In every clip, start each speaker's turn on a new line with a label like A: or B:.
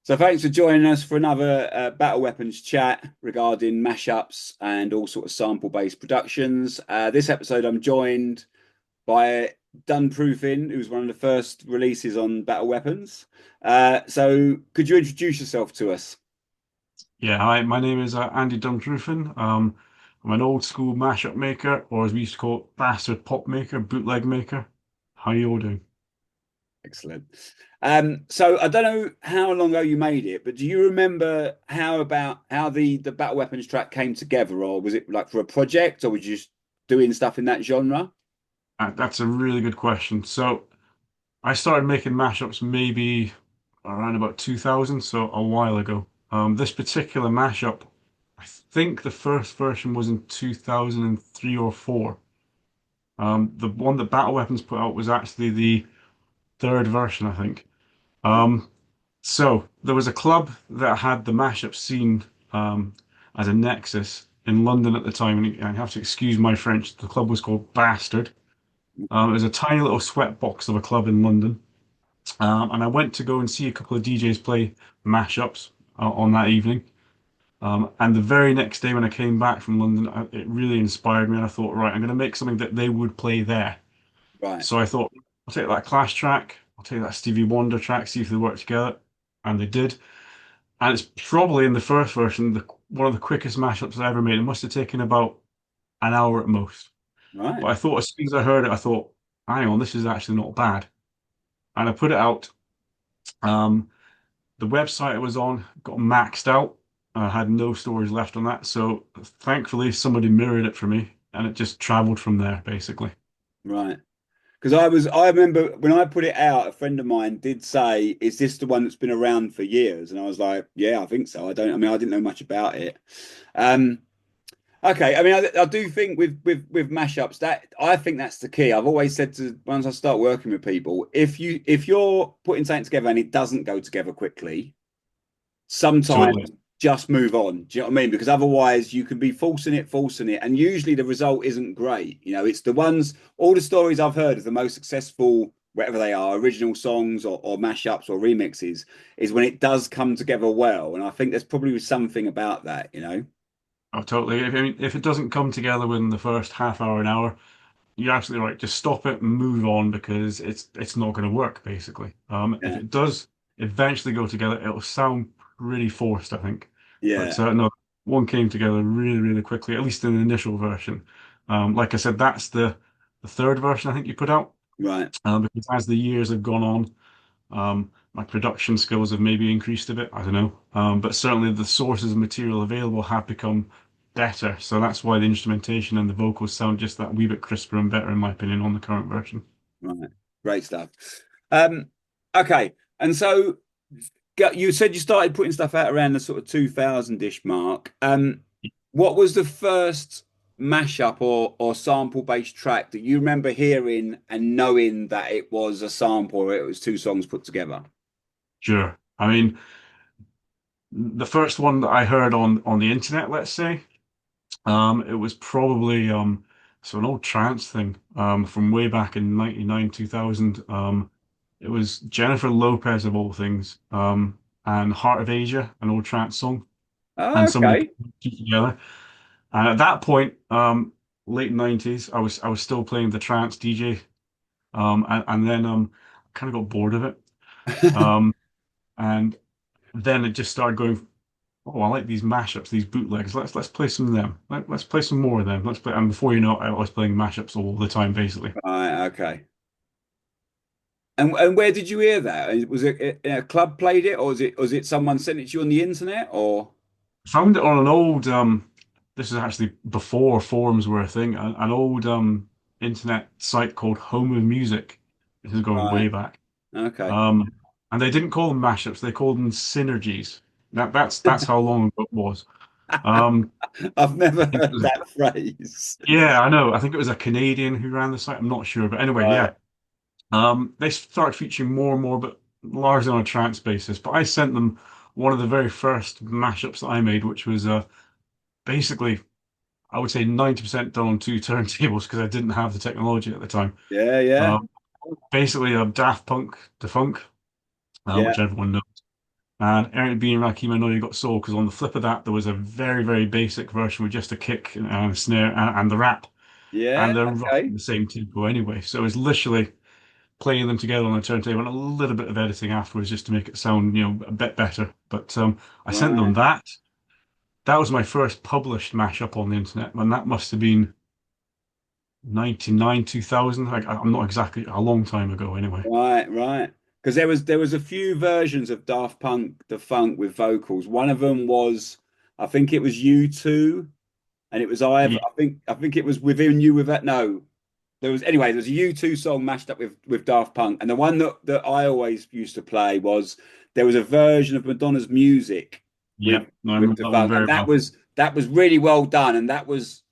A: So thanks for joining us for another Battle Weapons chat regarding mashups and all sort of sample-based productions. This episode, I'm joined by Dunproofin, who's one of the first releases on Battle Weapons. So could you introduce yourself to us?
B: Yeah, hi, my name is Andy Dunproofin. I'm an old school mashup maker, or as we used to call it, bastard pop maker, bootleg maker. How you all doing?
A: Excellent. So I don't know how long ago you made it, but do you remember how the Battle Weapons track came together, or was it like for a project, or was you just doing stuff in that genre?
B: That's a really good question. So I started making mashups maybe around about 2000, so a while ago. This particular mashup, I think the first version was in 2003 or 4. The one that Battle Weapons put out was actually the third version, I think. Um, So there was a club that had the mashup scene as a nexus in London at the time, and I have to excuse my French. The club was called Bastard. It was a tiny little sweat box of a club in London, and I went to go and see a couple of DJs play mashups on that evening. And the very next day when I came back from London, it really inspired me, and I thought, right, I'm going to make something that they would play there.
A: Right.
B: So I thought, I'll take that Clash track, I'll take that Stevie Wonder track, see if they work together, and they did. And it's probably in the first version, one of the quickest mashups I ever made. It must have taken about an hour at most. But
A: Right.
B: I thought as soon as I heard it, I thought, hang on, this is actually not bad. And I put it out. Um, the website it was on got maxed out. I had no storage left on that. So thankfully, somebody mirrored it for me and it just traveled from there, basically.
A: Right. Because I remember when I put it out, a friend of mine did say, "Is this the one that's been around for years?" And I was like, "Yeah, I think so." I mean, I didn't know much about it. Um, okay. I mean, I do think with mashups that I think that's the key. I've always said to once I start working with people, if you're putting something together and it doesn't go together quickly, sometimes
B: Totally.
A: just move on. Do you know what I mean? Because otherwise you can be forcing it, and usually the result isn't great. You know, it's the ones, all the stories I've heard of the most successful, whatever they are, original songs or mashups or remixes, is when it does come together well. And I think there's probably something about that, you know?
B: Oh, totally. I mean, if it doesn't come together within the first half hour, an hour, you're absolutely right. Just stop it and move on because it's not going to work, basically. If
A: Yeah.
B: it does eventually go together, it'll sound pretty forced, I think. But
A: Yeah.
B: no, one came together really, really quickly, at least in the initial version. Like I said, that's the third version I think you put out.
A: Right.
B: Because as the years have gone on, my production skills have maybe increased a bit. I don't know. But certainly the sources of material available have become better. So that's why the instrumentation and the vocals sound just that wee bit crisper and better, in my opinion, on the current version.
A: Right. Great stuff. Um, okay. And so you said you started putting stuff out around the sort of 2000-ish mark. What was the first mashup or sample based track that you remember hearing and knowing that it was a sample or it was two songs put together?
B: Sure. I mean, the first one that I heard on the internet, let's say, it was probably so an old trance thing from way back in 99, 2000. It was Jennifer Lopez of all things, and Heart of Asia, an old trance song,
A: Oh,
B: and somebody put
A: okay.
B: the two together. And at that point, late 90s, I was still playing the trance DJ, and then kind of got bored of it. Um, and then it just started going. Oh, I like these mashups, these bootlegs. Let's play some of them. Let's play some more of them. Let's play. And before you know it, I was playing mashups all the time, basically.
A: Right, okay. And where did you hear that? Was it a club played it, or was it someone sent it to you on the internet, or?
B: Found it on an old. This is actually before forums were a thing. An old internet site called Home of Music. This is going
A: Right,
B: way back.
A: okay.
B: Um, and they didn't call them mashups. They called them synergies. That's how long ago it was. Um,
A: I've
B: I
A: never
B: think it
A: heard
B: was.
A: that phrase.
B: Yeah, I know. I think it was a Canadian who ran the site. I'm not sure, but anyway,
A: Right.
B: yeah. They started featuring more and more, but largely on a trance basis. But I sent them one of the very first mashups that I made, which was basically, I would say 90% done on two turntables because I didn't have the technology at the time.
A: Yeah, yeah,
B: Um, Basically, a Daft Punk to funk,
A: yeah.
B: which everyone knows. And Eric B. and Rakim, I know you got soul because on the flip of that, there was a very, very basic version with just a kick and a snare and the rap,
A: Yeah,
B: and they're roughly
A: okay.
B: the same tempo anyway. So it's literally playing them together on a turntable and a little bit of editing afterwards just to make it sound, a bit better. But I sent them
A: Right.
B: that. That was my first published mashup on the internet, and that must have been 99, 2000. Like, I'm not exactly a long time ago anyway.
A: Right, right. Because there was a few versions of Daft Punk, the funk with vocals. One of them was, I think it was U2, and it was either
B: Yeah,
A: I think it was Within You with that. No, there was a U2 song mashed up with Daft Punk, and the one that I always used to play was there was a version of Madonna's Music
B: yeah,
A: with
B: no, I
A: with
B: remember
A: the
B: that one
A: funk, and
B: very well.
A: that was really well done, and that was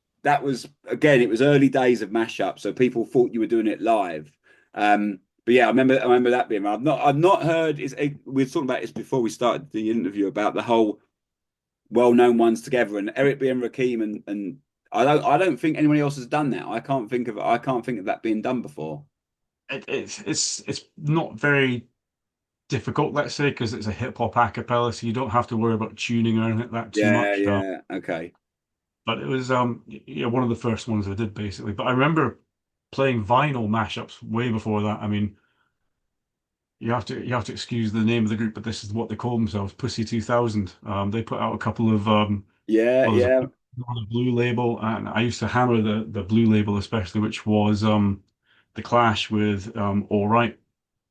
A: again, it was early days of mashup, so people thought you were doing it live. But yeah, I remember that being. I've not heard. We were talking about this before we started the interview about the whole well-known ones together, and Eric B and Rakim, and I don't think anyone else has done that. I can't think of that being done before.
B: It's not very difficult, let's say, because it's a hip hop a cappella, so you don't have to worry about tuning or anything like that too
A: Yeah,
B: much.
A: yeah, okay.
B: But it was one of the first ones I did basically. But I remember playing vinyl mashups way before that. I mean, you have to excuse the name of the group, but this is what they call themselves, Pussy 2000. They put out a couple of
A: Yeah,
B: well, there's a
A: yeah,
B: on the blue label, and I used to hammer the blue label especially, which was the Clash with All Right,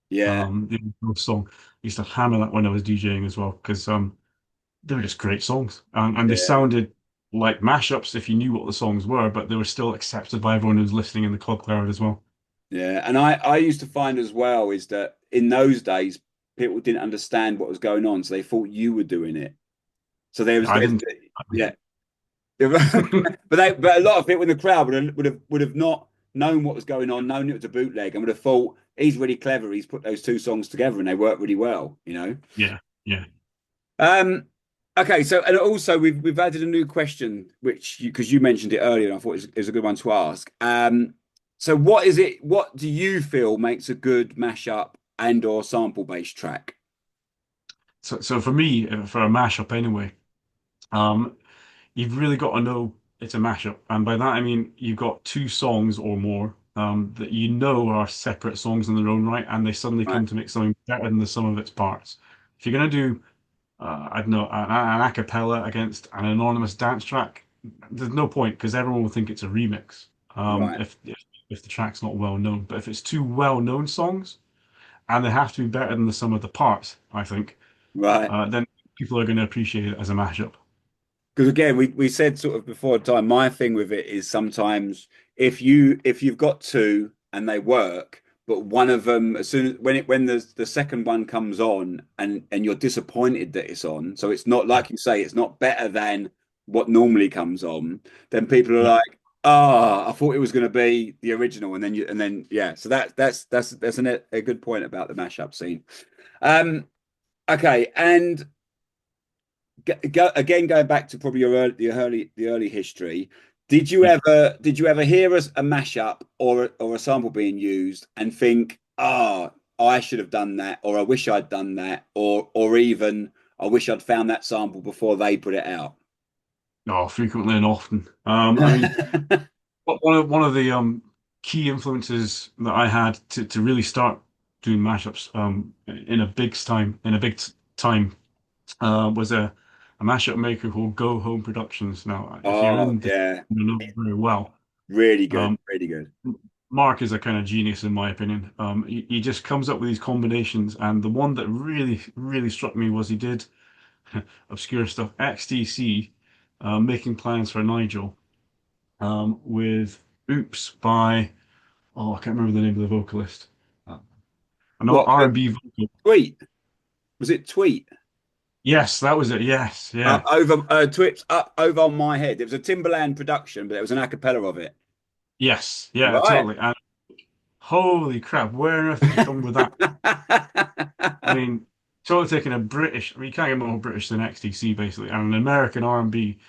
A: yeah,
B: the Ghost song. I used to hammer that when I was DJing as well because they were just great songs, and they
A: yeah,
B: sounded like mashups if you knew what the songs were, but they were still accepted by everyone who was listening in the club crowd as well.
A: yeah. And I used to find as well is that in those days people didn't understand what was going on, so they thought you were doing it. So there was
B: I
A: there's
B: didn't.
A: yeah. But a lot of people in the crowd would have not known what was going on, known it was a bootleg, and would have thought he's really clever. He's put those two songs together and they work really well.
B: Yeah, yeah.
A: Um, okay, so and also we've added a new question, which because you mentioned it earlier, and I thought it was a good one to ask. So what is it? What do you feel makes a good mashup and or sample based track?
B: So for me, for a mashup anyway, um, you've really got to know it's a mashup. And by that I mean you've got two songs or more that you know are separate songs in their own right, and they suddenly
A: Right,
B: come to make something better than the sum of its parts. If you're going to do, I don't know, an a cappella against an anonymous dance track, there's no point because everyone will think it's a remix
A: right,
B: if the track's not well known. But if it's two well known songs and they have to be better than the sum of the parts, I think,
A: right.
B: then people are going to appreciate it as a mashup.
A: Because again, we said sort of before time, my thing with it is sometimes if you've got two and they work, but one of them as soon as when the second one comes on and you're disappointed that it's on, so it's not
B: Yeah.
A: like you say, it's not better than what normally comes on, then people are
B: Yeah.
A: like, I thought it was going to be the original, and then yeah, so that's a good point about the mashup scene. Um, okay, and again, going back to probably the early history,
B: Yeah.
A: did you ever hear a mashup or a sample being used and think, I should have done that, or I wish I'd done that, or even I wish I'd found that sample before they put it out?
B: Oh, frequently and often. I mean, one of the key influences that I had to really start doing mashups in a big time was a mashup maker called Go Home Productions. Now, if you're
A: Oh
B: in the
A: yeah,
B: you know very well,
A: really good,
B: um,
A: really good.
B: Mark is a kind of genius in my opinion. He just comes up with these combinations, and the one that really, really struck me was he did obscure stuff. XTC, making plans for Nigel, with Oops by, oh, I can't remember the name of the vocalist. I know
A: What
B: R&B vocal.
A: tweet? Was it tweet?
B: Yes, that was it. Yes, yeah.
A: Over Twitch up over on my head. It was a Timberland production, but it was an a cappella of it.
B: Yes, yeah,
A: Right.
B: totally. And holy crap, where on earth did you come with that? I mean, totally taking a British, I mean, you can't get more British than XTC basically, and an American R&B,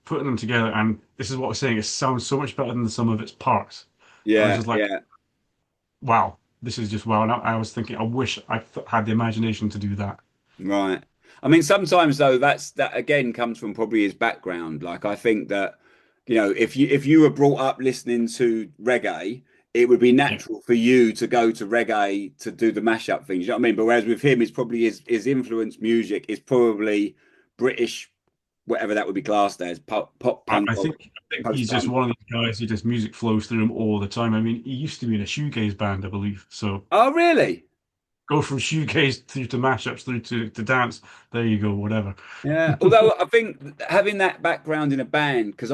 B: putting them together, and this is what I'm saying, it sounds so much better than the sum of its parts. I was
A: Yeah,
B: just like,
A: yeah,
B: wow, this is just wow. And I was thinking, I wish I had the imagination to do that.
A: right. I mean, sometimes though, that again comes from probably his background. Like I think that, if you were brought up listening to reggae, it would be
B: Yeah.
A: natural for you to go to reggae to do the mashup things. You know what I mean? But whereas with him, it's probably his influence music is probably British, whatever that would be classed as, pop
B: I,
A: punk
B: I
A: or
B: think I think
A: post
B: he's just
A: punk.
B: one of these guys who just music flows through him all the time. I mean, he used to be in a shoegaze band, I believe. So
A: Oh, really?
B: go from shoegaze through to mashups through to dance. There you go, whatever.
A: Yeah. Although I think having that background in a band, because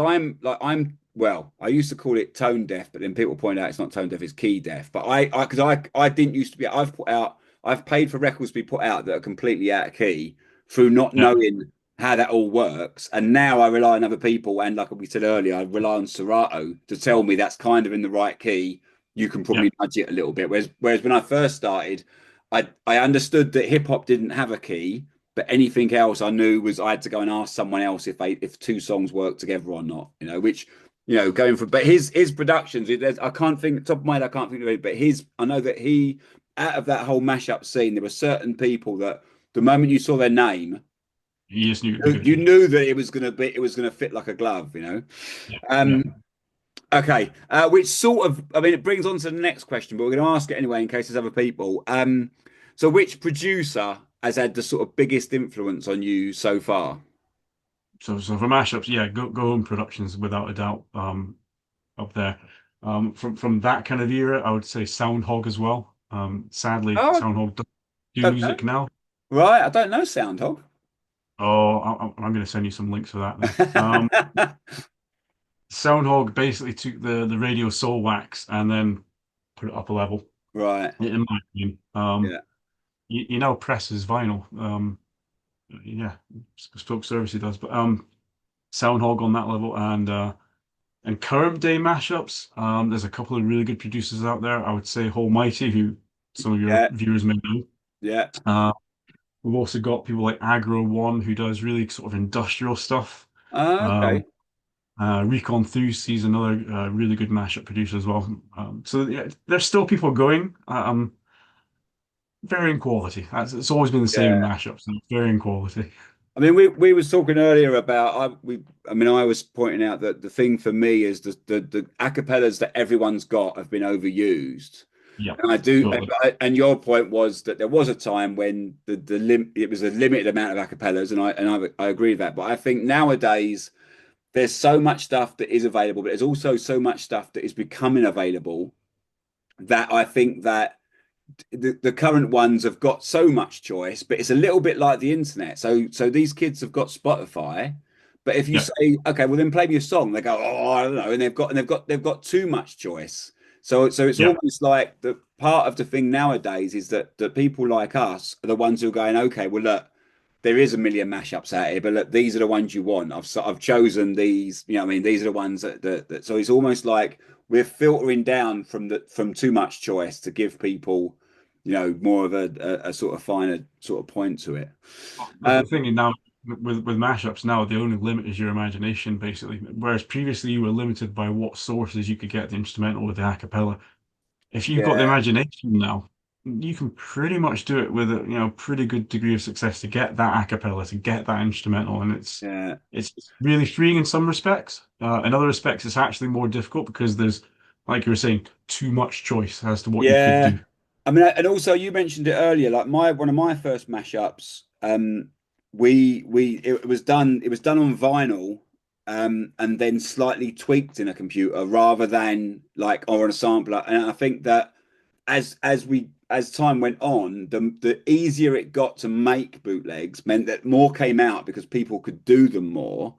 A: well, I used to call it tone deaf, but then people point out it's not tone deaf, it's key deaf. But because I didn't used to be, I've paid for records to be put out that are completely out of key through not
B: Yeah,
A: knowing how that all works. And now I rely on other people. And like we said earlier, I rely on Serato to tell me that's kind of in the right key. You can
B: yeah,
A: probably nudge it a little bit. Whereas when I first started, I understood that hip hop didn't have a key, but anything else I knew was I had to go and ask someone else if two songs work together or not. Which going for but his productions, I can't think top of my head, I can't think of it, but I know that he out of that whole mashup scene, there were certain people that the moment you saw their name,
B: he just knew it'd be
A: you
B: good.
A: you knew that it was gonna fit like a glove.
B: Yeah, yeah.
A: Um, okay, which sort of, I mean, it brings on to the next question, but we're going to ask it anyway in case there's other people. So which producer has had the sort of biggest influence on you so far?
B: So for mashups, yeah, go home productions without a doubt. Up there. From that kind of era, I would say Soundhog as well. Sadly,
A: Oh,
B: Soundhog doesn't do
A: I don't know.
B: music now.
A: Right, I don't know Soundhog.
B: Oh, I'm going to send you some links for that then. Soundhog basically took the radio soul wax and then put it up a level,
A: Right,
B: in my opinion.
A: yeah.
B: He now presses vinyl. Yeah, Spoke Service he does, but Soundhog on that level and current day mashups. There's a couple of really good producers out there. I would say Wholemighty, who some of your
A: Yeah,
B: viewers may know.
A: yeah.
B: Uh, we've also got people like Agro One, who does really sort of industrial stuff.
A: Okay.
B: Um, Recon Thus, he's another really good mashup producer as well. So yeah, there's still people going. Varying quality. It's always been the same in
A: Yeah.
B: mashups. Varying quality.
A: I mean, we was talking earlier about I mean, I was pointing out that the thing for me is the acapellas that everyone's got have been overused.
B: Yeah,
A: And I do,
B: totally.
A: and your point was that there was a time when it was a limited amount of acapellas, and I agree with that. But I think nowadays there's so much stuff that is available, but there's also so much stuff that is becoming available that I think that the current ones have got so much choice, but it's a little bit like the internet. So these kids have got Spotify, but if you
B: Yeah,
A: say, okay, well then play me a song, they go, oh, I don't know, and they've got too much choice. So it's
B: yeah,
A: almost like the part of the thing nowadays is that people like us are the ones who are going, okay, well look, there is a million mashups out here, but look, these are the ones you want. I've chosen these. You know what I mean? These are the ones that so it's almost like we're filtering down from too much choice to give people, more of a sort of finer sort of point to it.
B: but
A: Um,
B: the thing is now with mashups now the only limit is your imagination basically. Whereas previously you were limited by what sources you could get the instrumental with the a cappella. If you've got the
A: yeah,
B: imagination now, you can pretty much do it with a pretty good degree of success to get that a cappella, to get that instrumental, and
A: yeah,
B: it's really freeing in some respects. In other respects, it's actually more difficult because there's, like you were saying, too much choice as to what you could
A: yeah.
B: do.
A: I mean, and also you mentioned it earlier, like my one of my first mashups. We it was done on vinyl, and then slightly tweaked in a computer rather than like or on a sampler. And I think that as time went on, the easier it got to make bootlegs meant that more came out because people could do them more.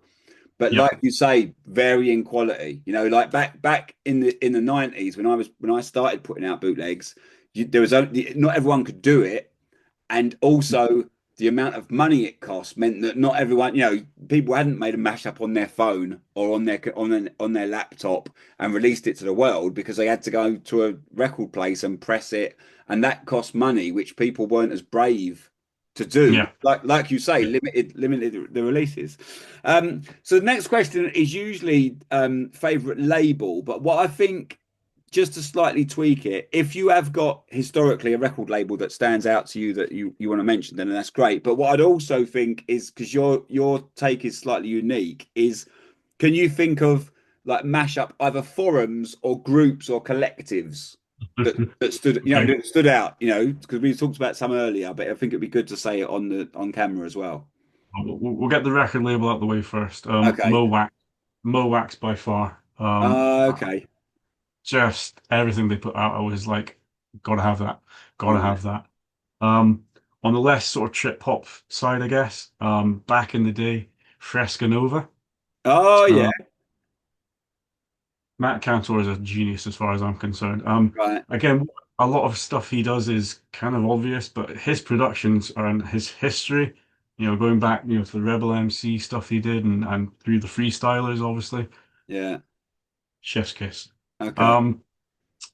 A: But
B: Yeah,
A: like you say, varying quality. Like back in the 90s when I started putting out bootlegs, there was only not everyone could do it, and also the amount of money it cost meant that not everyone, people hadn't made a mashup on their phone or on their laptop and released it to the world because they had to go to a record place and press it, and that cost money, which people weren't as brave to do.
B: yeah.
A: Like you say,
B: Yeah.
A: limited the releases. So the next question is usually favorite label, but what I think just to slightly tweak it, if you have got historically a record label that stands out to you that you want to mention, then that's great. But what I'd also think is, because your take is slightly unique, is can you think of like mashup either forums or groups or collectives that stood
B: Okay.
A: that stood out, because we talked about some earlier, but I think it'd be good to say it on camera as well.
B: We'll get the record label out the way first.
A: Okay.
B: Mo Wax by far.
A: Okay.
B: Just everything they put out, I was like, gotta have that, gotta
A: Right.
B: have that. Um, on the less sort of trip hop side, I guess, back in the day, Fresca Nova.
A: Oh yeah.
B: Uh, Matt Cantor is a genius as far as I'm concerned.
A: Right.
B: Again, a lot of stuff he does is kind of obvious, but his productions and his history, going back, to the Rebel MC stuff he did and through the freestylers, obviously,
A: Yeah.
B: chef's kiss.
A: Okay.
B: Um,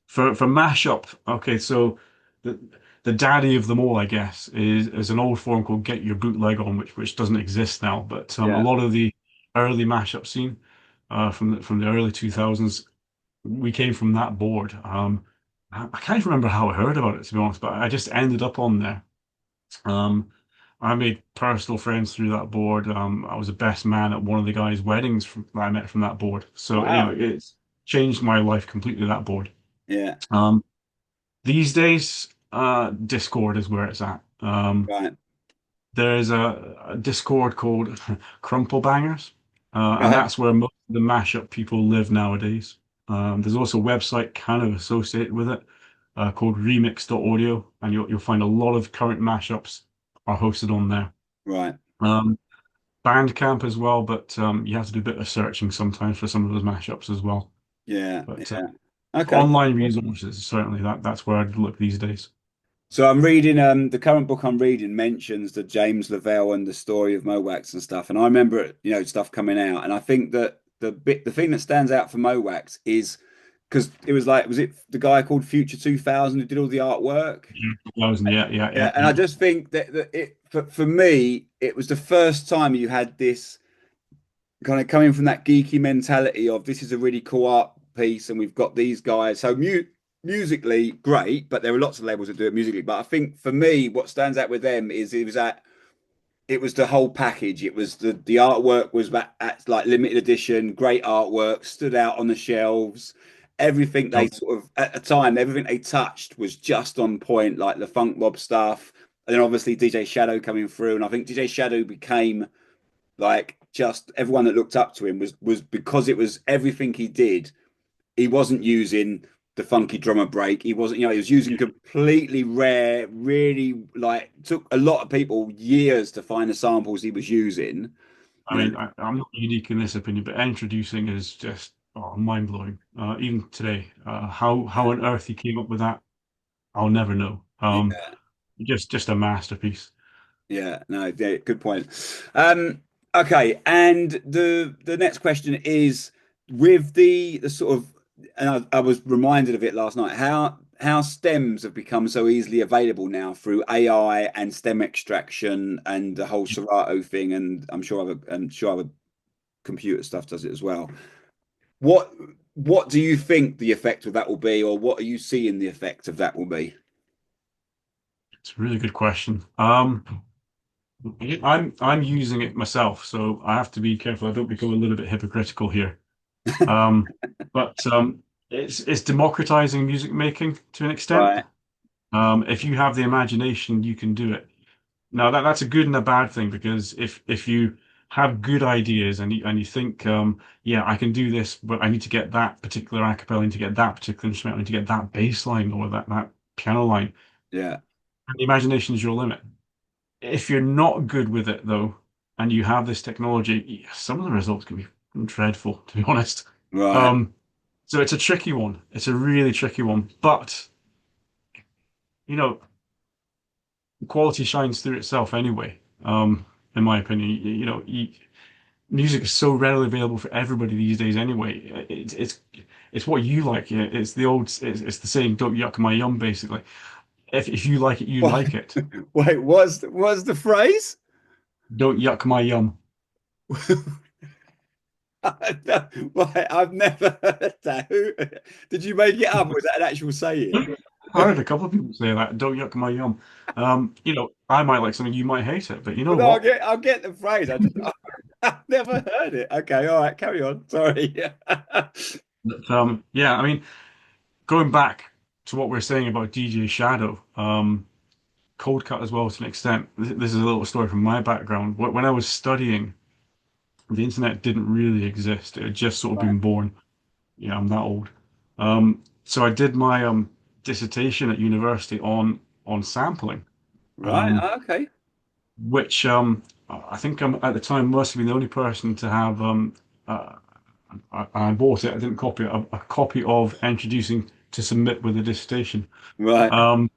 B: for mashup, okay, so the the daddy of them all, I guess, is an old forum called Get Your Bootleg On, which doesn't exist now, but a
A: Yeah.
B: lot of the early mashup scene from the early 2000s, we came from that board. I can't remember how I heard about it, to be honest, but I just ended up on there. Um, I made personal friends through that board. I was a best man at one of the guys' weddings that I met from that board. So,
A: Wow.
B: it's changed my life completely, that board.
A: Yeah.
B: Um, these days, Discord is where it's at.
A: Right.
B: There's a Discord called Crumple Bangers, and
A: Right.
B: that's where most of the mashup people live nowadays. There's also a website kind of associated with it called remix.audio, and you'll find a lot of current mashups are hosted on there.
A: Right.
B: Um, Bandcamp as well, but you have to do a bit of searching sometimes for some of those mashups as well.
A: Yeah.
B: But
A: Yeah. Okay.
B: online resources, certainly that's where I'd look these days.
A: So I'm reading the current book I'm reading mentions the James Lavelle and the story of Mowax and stuff. And I remember stuff coming out. And I think that the thing that stands out for Mowax is because it was like, was it the guy called Future 2000 who did all the artwork?
B: Yeah, 2000, yeah, yeah,
A: Yeah,
B: yeah,
A: and I
B: yeah.
A: just think that it for me, it was the first time you had this kind of coming from that geeky mentality of this is a really cool art piece and we've got these guys. So musically great, but there are lots of labels that do it musically. But I think for me, what stands out with them is it was the whole package. It was the artwork was at like limited edition, great artwork, stood out on the shelves. Everything they
B: So,
A: sort of at the time, everything they touched was just on point, like the funk mob stuff. And then obviously DJ Shadow coming through. And I think DJ Shadow became like just everyone that looked up to him was because it was everything he did. He wasn't using the funky drummer break. He wasn't, he was using completely rare, really like took a lot of people years to find the samples he was using.
B: I
A: You know,
B: mean, I'm not unique in this opinion, but introducing is just mind blowing. Even today, how on earth he came up with that, I'll never know.
A: yeah,
B: Just a masterpiece.
A: yeah, no, yeah, good point. Okay, and the next question is with the sort of, and I was reminded of it last night, how stems have become so easily available now through AI and stem extraction and the whole Serato thing, and I'm sure other computer stuff does it as well. What what do you think the effect of that will be, or what are you seeing the effect of that will be?
B: It's a really good question. I'm using it myself, so I have to be careful. I don't become a little bit hypocritical here. Um, but it's democratizing music making to an extent.
A: Right.
B: If you have the imagination, you can do it. Now that's a good and a bad thing because if you have good ideas and you think yeah, I can do this, but I need to get that particular acapella, I need to get that particular instrument, I need to get that bass line or that piano line.
A: Yeah.
B: And the imagination is your limit. If you're not good with it though, and you have this technology, some of the results can be dreadful, to be honest.
A: Right.
B: Um, so it's a tricky one. It's a really tricky one. But you know, quality shines through itself anyway. In my opinion, music is so readily available for everybody these days anyway. It's what you like. Yeah, it's the saying, "Don't yuck my yum." Basically, if you like it, you
A: What?
B: like it.
A: Wait, was the phrase?
B: Don't yuck my yum.
A: Right, I've never heard that. Did you make it up, or was that an actual saying?
B: I heard a couple of people say that, don't yuck my yum. I might like something, you might hate it, but you know
A: Well, no,
B: what?
A: I'll get the phrase. I've never heard it. Okay, all right, carry on. Sorry.
B: But, yeah, I mean, going back to what we are saying about DJ Shadow, Cold Cut as well to an extent. This is a little story from my background. When I was studying, the internet didn't really exist. It had just sort of
A: Right,
B: been born. Yeah, I'm that old. So I did my dissertation at university on sampling,
A: right,
B: um,
A: okay,
B: which I think I'm at the time must have been the only person to have. Uh, I bought it. I didn't copy it. A copy of introducing to submit with a dissertation.
A: right.
B: Um,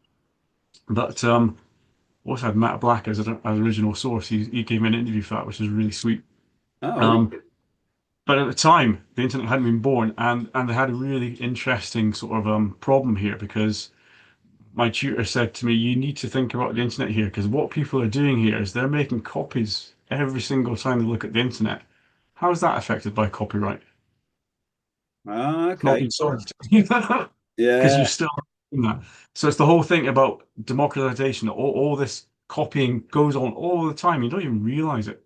B: but also had Matt Black as original source. He gave me an interview for that, which was really sweet.
A: Oh,
B: Um,
A: wicked.
B: but at the time, the internet hadn't been born, and they had a really interesting sort of problem here because my tutor said to me, "You need to think about the internet here because what people are doing here is they're making copies every single time they look at the internet. How is that affected by copyright?
A: Oh,
B: It's not
A: okay.
B: being solved because you're
A: Yeah,
B: still doing that. So it's the whole thing about democratization. All this copying goes on all the time. You don't even realize it.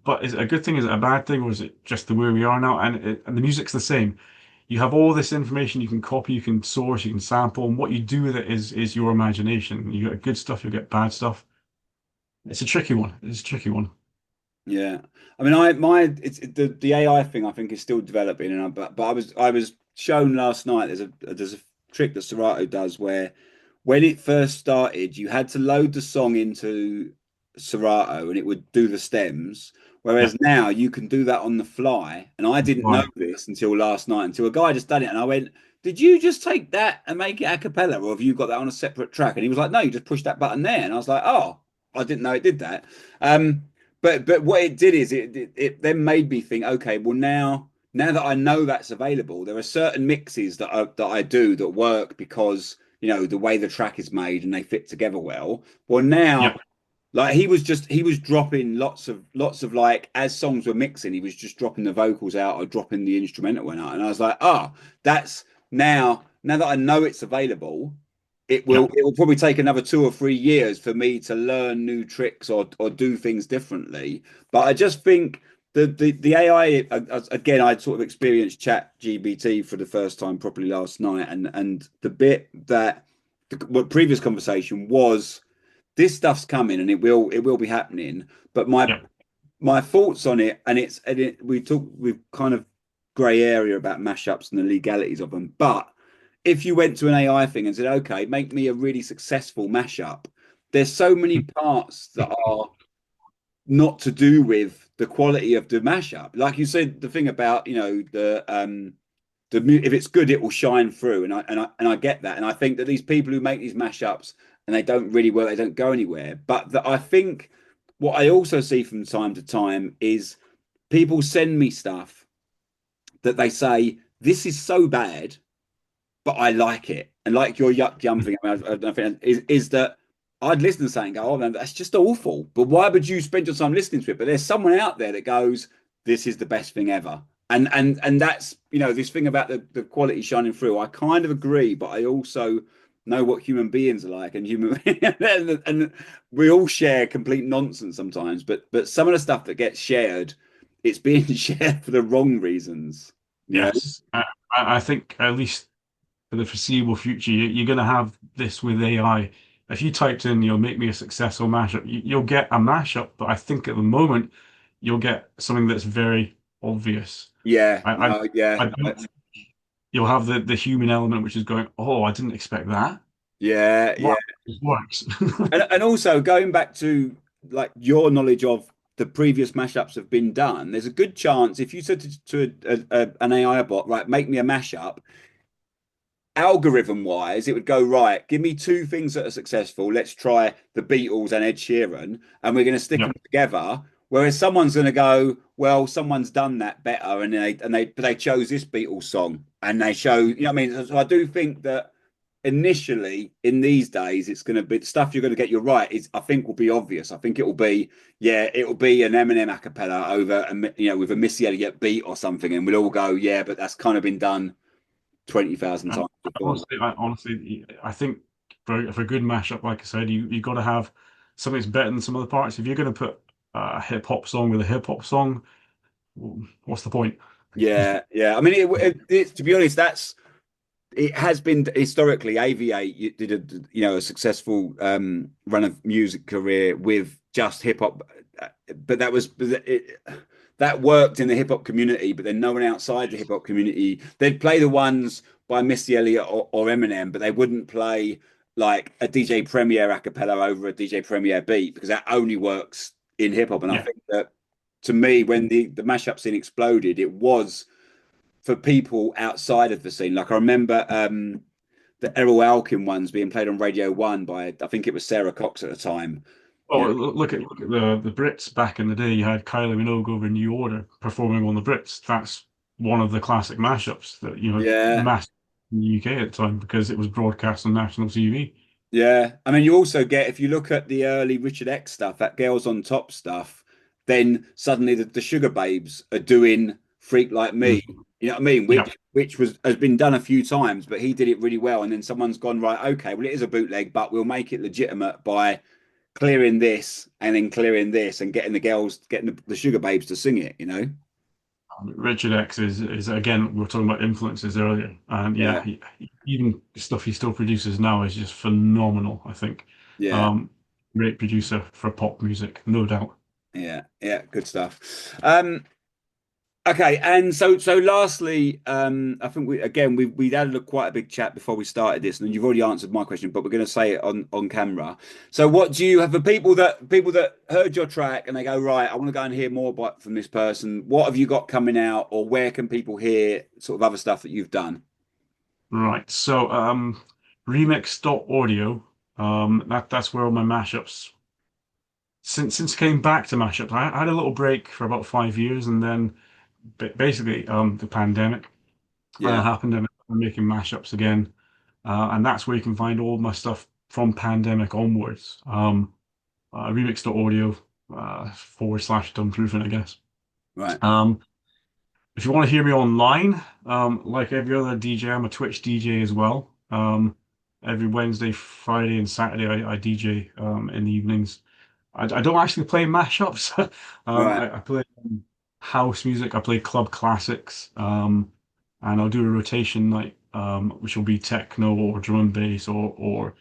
B: But is it a good thing? Is it a bad thing? Or is it just the way we are now? And the music's the same. You have all this information you can copy, you can source, you can sample, and what you do with it is your imagination. You get good stuff, you get bad stuff. It's a tricky one. It's a tricky one.
A: yeah. I mean, I my it's the AI thing. I think is still developing, and but I was shown last night. There's a trick that Serato does where when it first started, you had to load the song into Serato and it would do the stems.
B: Yeah.
A: Whereas now you can do that on the fly. And I didn't know
B: Why?
A: this until last night, until a guy just done it. And I went, "Did you just take that and make it a cappella, or have you got that on a separate track?" And he was like, "No, you just push that button there." And I was like, "Oh, I didn't know it did that." Um, but what it did is it then made me think, okay, well now that I know that's available, there are certain mixes that I do that work because the way the track is made and they fit together well. Well,
B: Yeah.
A: now like he was dropping lots of like as songs were mixing, he was just dropping the vocals out or dropping the instrumental one out, and I was like, that's now that I know it's available, it
B: Yeah.
A: will it will probably take another 2 or 3 years for me to learn new tricks or do things differently. But I just think the AI again, I sort of experienced Chat GBT for the first time properly last night, and the bit that what previous conversation was this stuff's coming and it will be happening. But my
B: Yeah.
A: my thoughts on it, we've kind of grey area about mashups and the legalities of them. But if you went to an AI thing and said, okay, make me a really successful mashup, there's so many parts that are not to do with the quality of the mashup. Like you said, the thing about, if it's good, it will shine through, and I get that, and I think that these people who make these mashups and they don't really work, they don't go anywhere. But I think what I also see from time to time is people send me stuff that they say this is so bad, but I like it, and like your yuck yum thing, I think is that I'd listen to something and go, oh man, that's just awful. But why would you spend your time listening to it? But there's someone out there that goes, this is the best thing ever. And that's this thing about the quality shining through. I kind of agree, but I also know what human beings are like, and and we all share complete nonsense sometimes. But some of the stuff that gets shared, it's being shared for the wrong reasons. Yeah,
B: Yes. I think at least for the foreseeable future, you're going to have this with AI. If you typed in, make me a successful mashup, you'll get a mashup. But I think at the moment, you'll get something that's very obvious.
A: yeah,
B: I, I,
A: no, yeah,
B: I don't think you'll have the human element, which is going, oh, I didn't expect that.
A: yeah,
B: Wow,
A: yeah.
B: this works.
A: And also going back to like your knowledge of the previous mashups have been done, there's a good chance if you said to an AI bot, right, make me a mashup, algorithm wise, it would go, right, give me two things that are successful. Let's try the Beatles and Ed Sheeran, and we're going to stick
B: Yeah,
A: them together. Whereas someone's going to go, well, someone's done that better, and they chose this Beatles song, and they show, what I mean. So I do think that initially in these days, it's going to be stuff you're going to get. You're right. Is I think will be obvious. I think it will be yeah, it will be an Eminem a cappella over with a Missy Elliott beat or something, and we'll all go yeah, but that's kind of been done 20,000
B: And
A: times before.
B: honestly, I think for a good mashup, like I said, you got to have something that's better than some other parts. If you're going to put a hip hop song with a hip hop song, what's the point?
A: Yeah, yeah. I mean, to be honest, it has been historically AV8 did a successful run of music career with just hip hop, but that worked in the hip hop community. But then no one outside the hip hop community, they'd play the ones by Missy Elliott or Eminem, but they wouldn't play like a DJ Premier a cappella over a DJ Premier beat because that only works in hip hop. And I
B: Yeah.
A: think that to me, when the mashup scene exploded, it was for people outside of the scene. Like I remember the Errol Alkin ones being played on Radio One by I think it was Sarah Cox at the time.
B: Oh,
A: You know,
B: look at the Brits back in the day. You had Kylie Minogue over New Order performing on the Brits. That's one of the classic mashups that
A: yeah,
B: mass in the UK at the time because it was broadcast on national TV.
A: yeah. I mean, you also get if you look at the early Richard X stuff, that Girls on Top stuff, then suddenly the Sugar Babes are doing Freak Like Me.
B: Mhm.
A: You know what I mean?
B: Yeah,
A: Which has been done a few times, but he did it really well. And then someone's gone right. Okay, well it is a bootleg, but we'll make it legitimate by clearing this and then clearing this and getting the girls, getting the Sugar Babes to sing it. You know?
B: Richard X is again we were talking about influences earlier, and yeah,
A: Yeah,
B: even the stuff he still produces now is just phenomenal. I think,
A: yeah.
B: um, great producer for pop music, no doubt.
A: Yeah, yeah, good stuff. Okay, and so lastly, I think we had quite a big chat before we started this, and you've already answered my question, but we're going to say it on camera. So, what do you have for people that heard your track and they go, right, I want to go and hear more from this person? What have you got coming out, or where can people hear sort of other stuff that you've done?
B: Right, so remix.audio, that's where all my mashups since I came back to mashups. I had a little break for about 5 years, and then basically the pandemic
A: Yeah,
B: happened, and I'm making mashups again, and that's where you can find all my stuff from pandemic onwards. Remix.audio / Dunproofin, I guess.
A: right,
B: Um, if you want to hear me online, like every other DJ, I'm a Twitch DJ as well. Every Wednesday, Friday, and Saturday, I DJ in the evenings. I don't actually play mashups.
A: right,
B: I play house music. I play club classics, and I'll do a rotation night, which will be techno or drum and bass or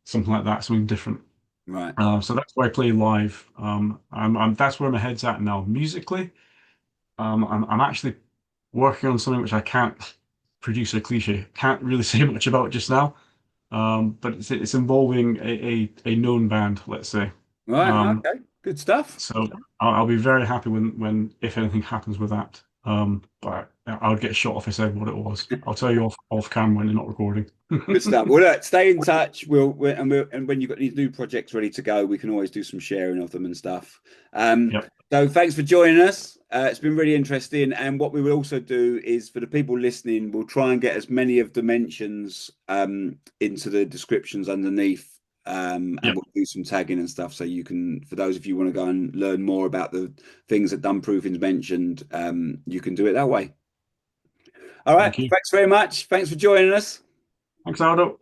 B: something like that, something different.
A: right,
B: So that's where I play live. That's where my head's at now. Musically, I'm actually working on something which I can't produce a cliche. Can't really say much about just now. But it's involving a known band, let's say.
A: right.
B: Um,
A: Okay, good stuff.
B: so I'll be very happy when if anything happens with that. But I'll get shot if I said what it was. I'll tell you off camera when you're not recording.
A: Good stuff. Well, look, stay in touch. And when you've got these new projects ready to go, we can always do some sharing of them and stuff. Um,
B: Yep,
A: so thanks for joining us. It's been really interesting. And what we will also do is for the people listening, we'll try and get as many of the mentions into the descriptions underneath. And
B: yep.
A: we'll do some tagging and stuff so you can, for those of you who want to go and learn more about the things that Dunproofin's mentioned, you can do it that way. All right.
B: Thank you.
A: Thanks very much. Thanks for joining us.
B: Thanks, Aldo.